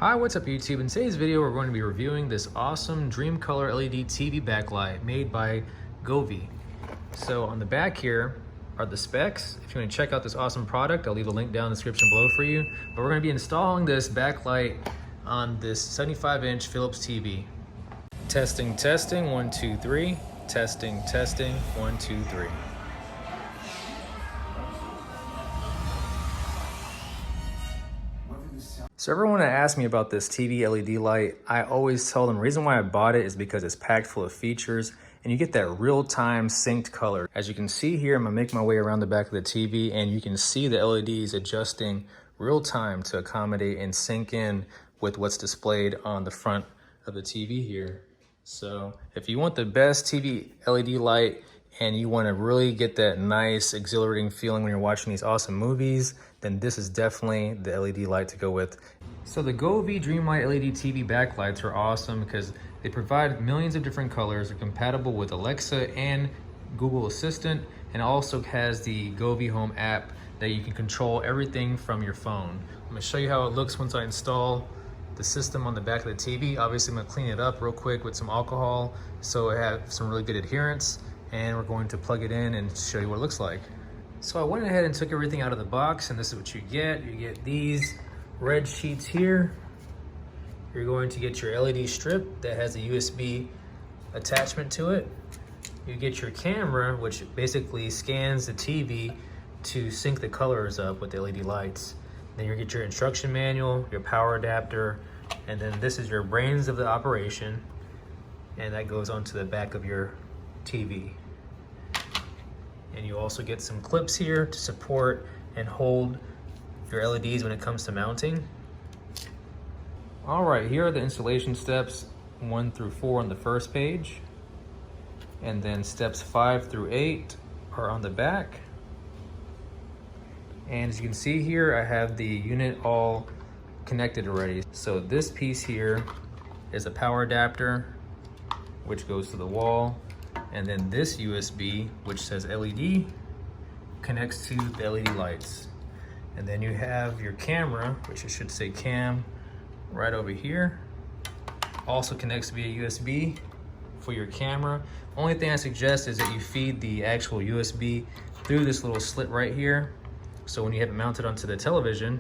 Hi, what's up YouTube? In today's video, we're going to be reviewing this awesome Dreamcolor LED TV backlight made by Govee. So on the back here are the specs. If you want to check out this awesome product, I'll leave a link down in the description below for you. But we're going to be installing this backlight on this 75-inch Philips TV. Testing, testing, 1, 2, 3. Testing, testing, 1, 2, 3. So everyone that asks me about this TV LED light, I always tell them the reason why I bought it is because it's packed full of features and you get that real-time synced color. As you can see here, I'm gonna make my way around the back of the TV and you can see the LEDs adjusting real time to accommodate and sync in with what's displayed on the front of the TV here. So if you want the best TV LED light and you want to really get that nice exhilarating feeling when you're watching these awesome movies, then this is definitely the LED light to go with. So the Govee Dreamlight LED TV backlights are awesome because they provide millions of different colors. They're compatible with Alexa and Google Assistant, and also has the Govee Home app that you can control everything from your phone. I'm gonna show you how it looks once I install the system on the back of the TV. Obviously, I'm gonna clean it up real quick with some alcohol so it has some really good adherence, and we're going to plug it in and show you what it looks like. So I went ahead and took everything out of the box, and this is what you get. You get these red sheets here. You're going to get your LED strip that has a USB attachment to it. You get your camera, which basically scans the TV to sync the colors up with the LED lights. Then you get your instruction manual, your power adapter, and then this is your brains of the operation, and that goes onto the back of your TV. And you also get some clips here to support and hold your LEDs when it comes to mounting. All right, here are the installation steps 1 through 4 on the first page, and then steps 5 through 8 are on the back. And as you can see here, I have the unit all connected already. So this piece here is a power adapter, which goes to the wall. And then this USB, which says LED, connects to the LED lights. And then you have your camera, which it should say cam, right over here. Also connects via USB for your camera. Only thing I suggest is that you feed the actual USB through this little slit right here. So when you have it mounted onto the television,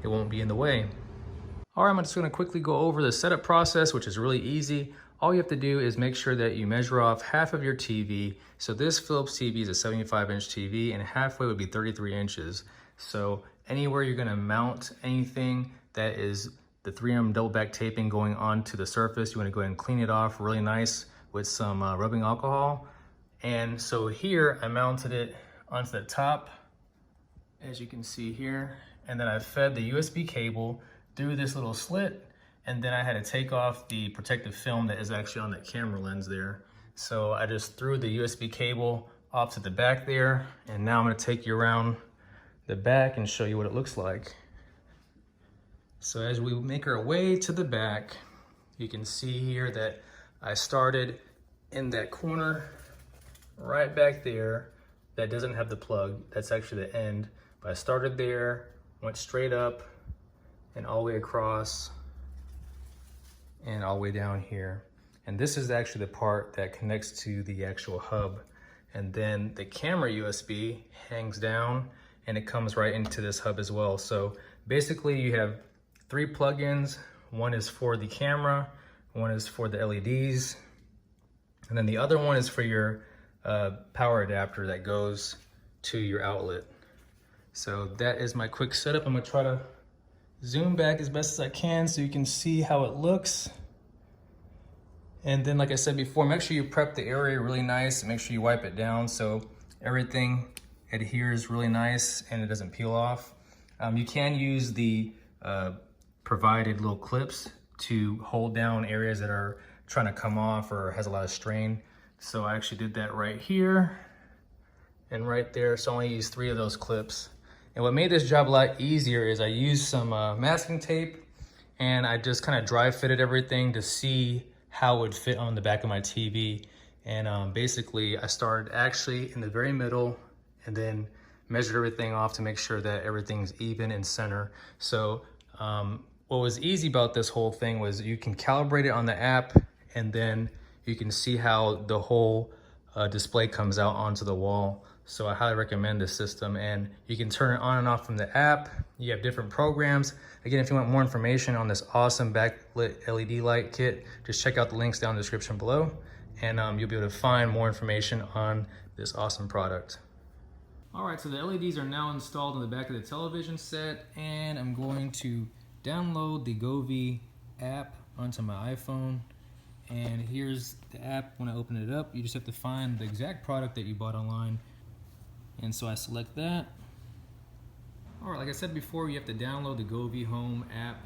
it won't be in the way. All right, I'm just gonna quickly go over the setup process, which is really easy. All you have to do is make sure that you measure off half of your TV. So this Philips TV is a 75-inch TV, and halfway would be 33 inches. So anywhere you're gonna mount anything that is the 3M double back taping going onto the surface, you wanna go ahead and clean it off really nice with some rubbing alcohol. And so here, I mounted it onto the top, as you can see here, and then I fed the USB cable through this little slit, and then I had to take off the protective film that is actually on that camera lens there. So I just threw the USB cable off to the back there, and now I'm gonna take you around the back and show you what it looks like. So as we make our way to the back, you can see here that I started in that corner right back there that doesn't have the plug. That's actually the end. But I started there, went straight up and all the way across and all the way down here. And this is actually the part that connects to the actual hub. And then the camera USB hangs down and it comes right into this hub as well. So basically you have 3 plugins. One is for the camera, one is for the LEDs, and then the other one is for your power adapter that goes to your outlet. So that is my quick setup. I'm gonna try to zoom back as best as I can so you can see how it looks. And then, like I said before, make sure you prep the area really nice and make sure you wipe it down so everything adheres really nice and it doesn't peel off. You can use the provided little clips to hold down areas that are trying to come off or has a lot of strain. So I actually did that right here and right there. So I only used 3 of those clips. And what made this job a lot easier is I used some masking tape, and I just kind of dry fitted everything to see how it would fit on the back of my TV. And basically I started actually in the very middle and then measured everything off to make sure that everything's even in center. So what was easy about this whole thing was you can calibrate it on the app, and then you can see how the whole display comes out onto the wall. So I highly recommend this system, and you can turn it on and off from the app. You have different programs. Again, if you want more information on this awesome backlit LED light kit, just check out the links down in the description below, and you'll be able to find more information on this awesome product. All right, so the LEDs are now installed on the back of the television set, and I'm going to download the Govee app onto my iPhone. And here's the app. When I open it up, you just have to find the exact product that you bought online. And so I select that. All right, like I said before, you have to download the Govee Home app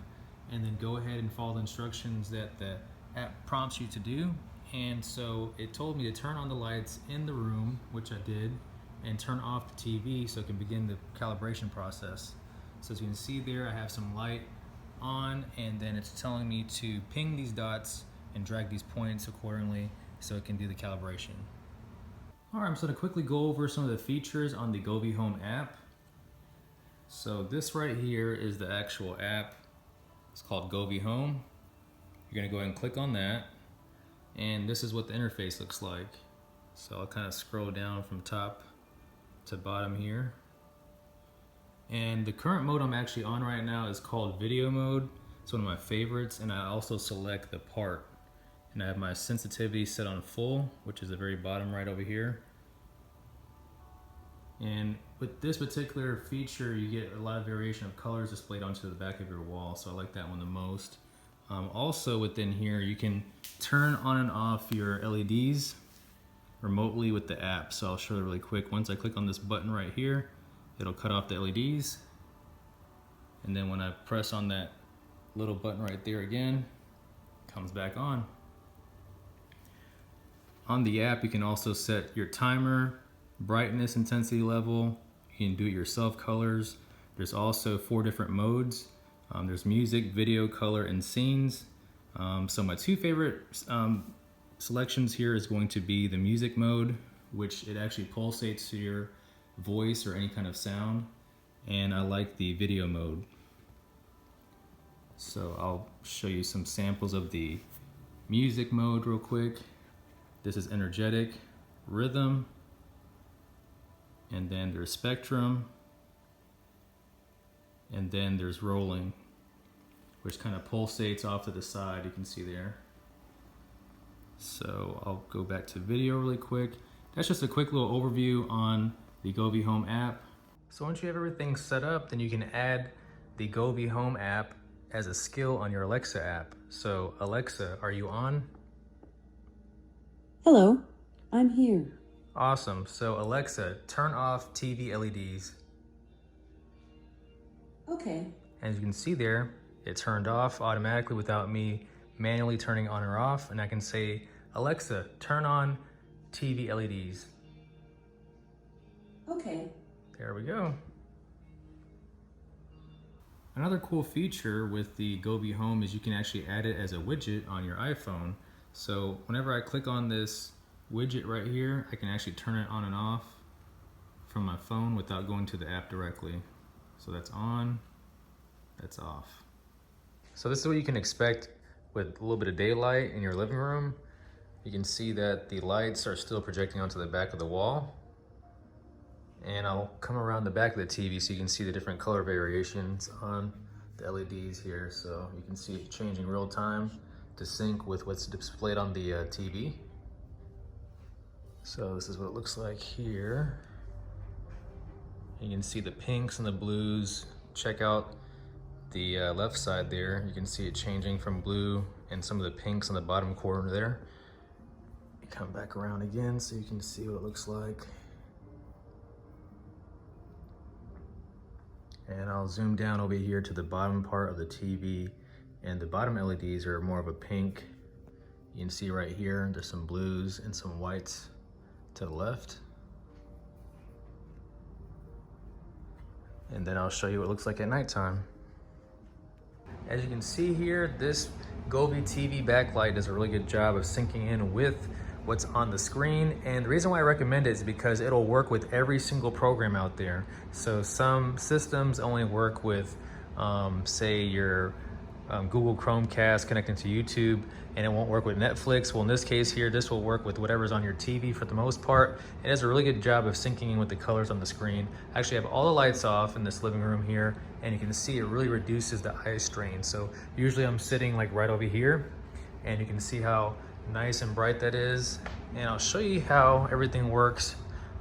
and then go ahead and follow the instructions that the app prompts you to do. And so it told me to turn on the lights in the room, which I did, and turn off the TV so it can begin the calibration process. So as you can see there, I have some light on, and then it's telling me to ping these dots and drag these points accordingly so it can do the calibration. All right, I'm just gonna quickly go over some of the features on the Govee Home app. So this right here is the actual app. It's called Govee Home. You're gonna go ahead and click on that, and this is what the interface looks like. So I'll kind of scroll down from top to bottom here. And the current mode I'm actually on right now is called video mode. It's one of my favorites, and I also select the part. And I have my sensitivity set on full, which is the very bottom right over here. And with this particular feature, you get a lot of variation of colors displayed onto the back of your wall, so I like that one the most. Also within here, you can turn on and off your LEDs remotely with the app. So I'll show it really quick. Once I click on this button right here, it'll cut off the LEDs. And then when I press on that little button right there again, it comes back on. On the app, you can also set your timer, brightness, intensity level. You can do it yourself, colors. There's also 4 different modes. There's music, video, color, and scenes. So my 2 favorite selections here is going to be the music mode, which it actually pulsates to your voice or any kind of sound. And I like the video mode. So I'll show you some samples of the music mode real quick. This is energetic, rhythm, and then there's spectrum, and then there's rolling, which kind of pulsates off to the side, you can see there. So I'll go back to video really quick. That's just a quick little overview on the Govee Home app. So once you have everything set up, then you can add the Govee Home app as a skill on your Alexa app. So Alexa, are you on? Hello, I'm here. Awesome. So Alexa, turn off TV LEDs. Okay. As you can see there, it turned off automatically without me manually turning on or off. And I can say, Alexa, turn on TV LEDs. Okay. There we go. Another cool feature with the Govee Home is you can actually add it as a widget on your iPhone. So whenever I click on this widget right here, I can actually turn it on and off from my phone without going to the app directly. So that's on, that's off. So this is what you can expect with a little bit of daylight in your living room. You can see that the lights are still projecting onto the back of the wall. And I'll come around the back of the TV so you can see the different color variations on the LEDs here. So you can see it changing real time to sync with what's displayed on the TV. So this is what it looks like here. You can see the pinks and the blues. Check out the left side there. You can see it changing from blue and some of the pinks on the bottom corner there. You come back around again so you can see what it looks like. And I'll zoom down over here to the bottom part of the TV, and the bottom LEDs are more of a pink. You can see right here, there's some blues and some whites to the left. And then I'll show you what it looks like at nighttime. As you can see here, this Govee TV backlight does a really good job of syncing in with what's on the screen. And the reason why I recommend it is because it'll work with every single program out there. So some systems only work with, say, your Google Chromecast connecting to YouTube, and it won't work with Netflix. Well, in this case here, this will work with whatever's on your TV for the most part. It does a really good job of syncing in with the colors on the screen. I actually have all the lights off in this living room here, and you can see it really reduces the eye strain. So usually I'm sitting like right over here, and you can see how nice and bright that is. And I'll show you how everything works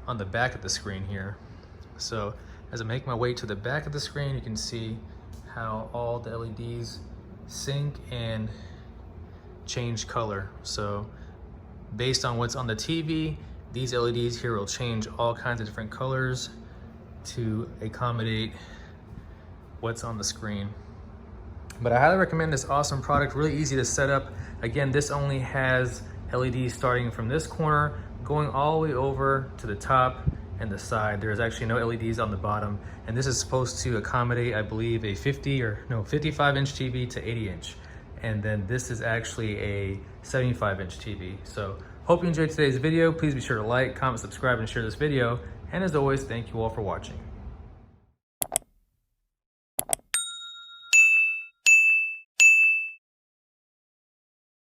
on the back of the screen here. So as I make my way to the back of the screen, you can see how all the LEDs sync and change color. So based on what's on the TV, these LEDs here will change all kinds of different colors to accommodate what's on the screen. But I highly recommend this awesome product, really easy to set up. Again, this only has LEDs starting from this corner, going all the way over to the top and the side. There's actually no LEDs on the bottom. And this is supposed to accommodate, I believe, a 55-inch TV to 80-inch. And then this is actually a 75-inch TV. So hope you enjoyed today's video. Please be sure to like, comment, subscribe, and share this video. And as always, thank you all for watching.